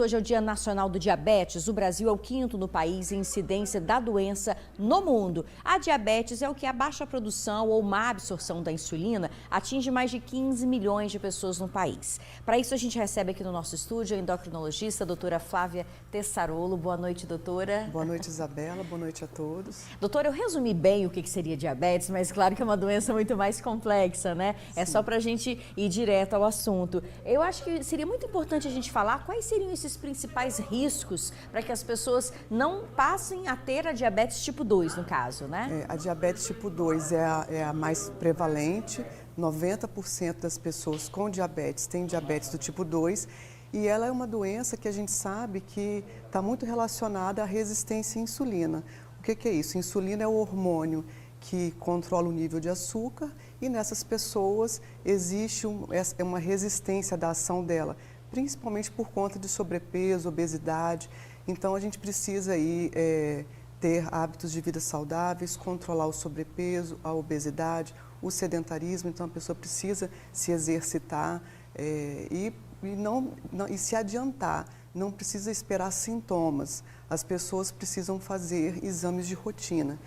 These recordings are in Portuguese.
Hoje é o Dia Nacional do Diabetes. O Brasil é o quinto no país em incidência da doença no mundo. A diabetes é o que abaixa a produção ou má absorção da insulina, atinge mais de 15 milhões de pessoas no país. Para isso, a gente recebe aqui no nosso estúdio a endocrinologista, a doutora Flávia Tessarolo. Boa noite, doutora. Boa noite, Isabela. Boa noite a todos. Doutora, eu resumi bem o que seria diabetes, mas claro que é uma doença muito mais complexa, né? Sim. É só para a gente ir direto ao assunto. Eu acho que seria muito importante a gente falar quais seriam esses principais riscos para que as pessoas não passem a ter a diabetes tipo 2, no caso, né? A diabetes tipo 2 é a mais prevalente. 90% das pessoas com diabetes têm diabetes do tipo 2 e ela é uma doença que a gente sabe que está muito relacionada à resistência à insulina. O que é isso? Insulina é o hormônio que controla o nível de açúcar e nessas pessoas existe uma resistência da ação dela, principalmente por conta de sobrepeso, obesidade. Então a gente precisa aí, ter hábitos de vida saudáveis, controlar o sobrepeso, a obesidade, o sedentarismo. Então a pessoa precisa se exercitar e se adiantar. Não precisa esperar sintomas. As pessoas precisam fazer exames de rotina.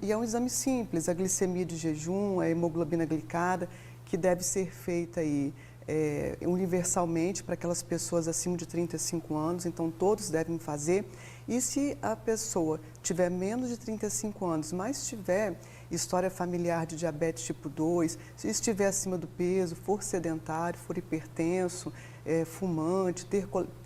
E é um exame simples, a glicemia de jejum, a hemoglobina glicada, que deve ser feita aí universalmente para aquelas pessoas acima de 35 anos, então todos devem fazer. E se a pessoa tiver menos de 35 anos, mas tiver história familiar de diabetes tipo 2, se estiver acima do peso, for sedentário, for hipertenso, fumante,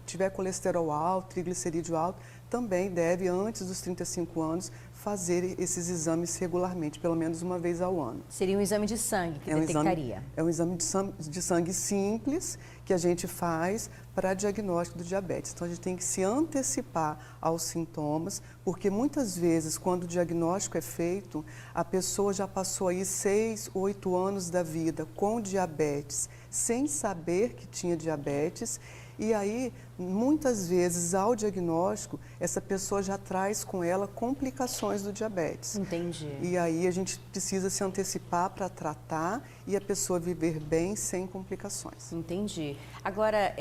tiver colesterol alto, triglicerídeo alto, também deve, antes dos 35 anos, fazer esses exames regularmente, pelo menos uma vez ao ano. Seria um exame de sangue que detectaria? É um exame de sangue simples que a gente faz para diagnóstico do diabetes. Então, a gente tem que se antecipar aos sintomas, porque muitas vezes, quando o diagnóstico é feito, a pessoa já passou aí 6, 8 anos da vida com diabetes, sem saber que tinha diabetes. E aí, muitas vezes, ao diagnóstico, essa pessoa já traz com ela complicações do diabetes. Entendi. E aí a gente precisa se antecipar para tratar e a pessoa viver bem sem complicações. Entendi. Agora,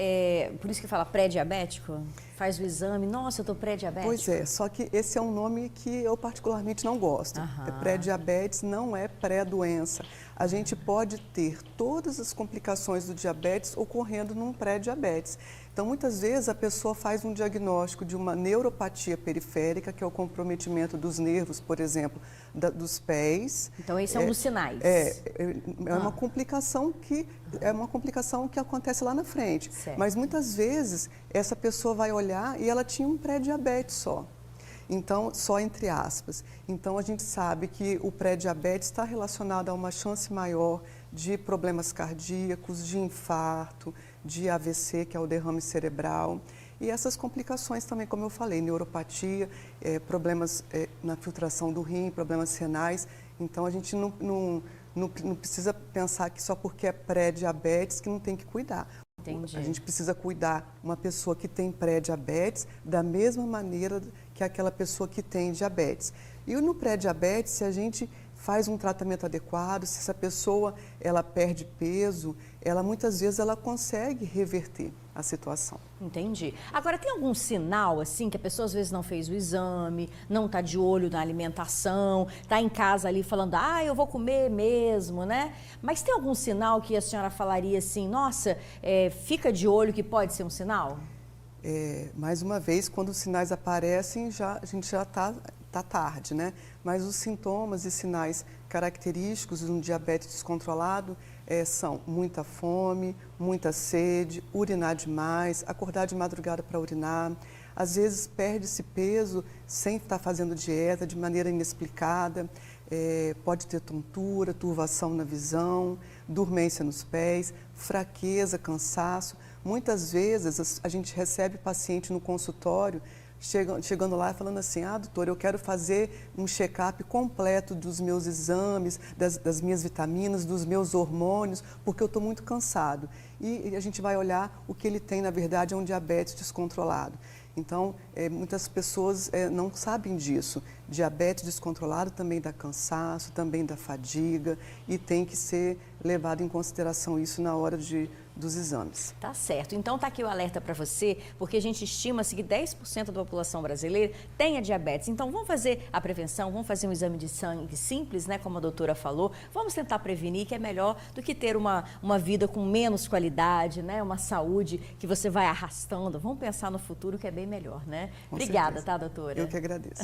por isso que fala pré-diabético? Faz o exame, nossa, eu estou pré-diabético. Pois é, só que esse é um nome que eu particularmente não gosto. Pré-diabetes não é pré-doença. A gente pode ter todas as complicações do diabetes ocorrendo num pré-diabetes. Então, muitas vezes a pessoa faz um diagnóstico de uma neuropatia periférica, que é o comprometimento dos nervos, por exemplo, dos pés. Então, esse é um dos sinais. Uma complicação que acontece lá na frente. Certo. Mas muitas vezes essa pessoa vai olhar e ela tinha um pré-diabetes só. Então, só entre aspas. Então, a gente sabe que o pré-diabetes está relacionado a uma chance maior de problemas cardíacos, de infarto, de AVC, que é o derrame cerebral. E essas complicações também, como eu falei, neuropatia, problemas na filtração do rim, problemas renais. Então, a gente não precisa pensar que só porque é pré-diabetes que não tem que cuidar. Entendi. A gente precisa cuidar uma pessoa que tem pré-diabetes da mesma maneira que aquela pessoa que tem diabetes. E no pré-diabetes, se a gente faz um tratamento adequado, se essa pessoa ela perde peso, muitas vezes ela consegue reverter a situação. Entendi. Agora, tem algum sinal, assim, que a pessoa às vezes não fez o exame, não está de olho na alimentação, está em casa ali falando, eu vou comer mesmo, né? Mas tem algum sinal que a senhora falaria assim, nossa, fica de olho que pode ser um sinal? Mais uma vez, quando os sinais aparecem, a gente já está tarde, né? Mas os sintomas e sinais característicos de um diabetes descontrolado são muita fome, muita sede, urinar demais, acordar de madrugada para urinar. Às vezes perde-se peso sem estar fazendo dieta, de maneira inexplicada. Pode ter tontura, turvação na visão, dormência nos pés, fraqueza, cansaço. Muitas vezes a gente recebe paciente no consultório chegando lá e falando assim, doutor, eu quero fazer um check-up completo dos meus exames, das minhas vitaminas, dos meus hormônios, porque eu estou muito cansado. E a gente vai olhar o que ele tem, na verdade, é um diabetes descontrolado. Então, muitas pessoas não sabem disso. Diabetes descontrolado também dá cansaço, também dá fadiga e tem que ser levado em consideração isso na hora dos exames. Tá certo. Então tá aqui o alerta para você, porque a gente estima-se que 10% da população brasileira tenha diabetes. Então vamos fazer a prevenção, vamos fazer um exame de sangue simples, né, como a doutora falou. Vamos tentar prevenir, que é melhor do que ter uma vida com menos qualidade, né, uma saúde que você vai arrastando. Vamos pensar no futuro, que é bem melhor, né? Com Obrigada, certeza. tá, doutora? Eu que agradeço.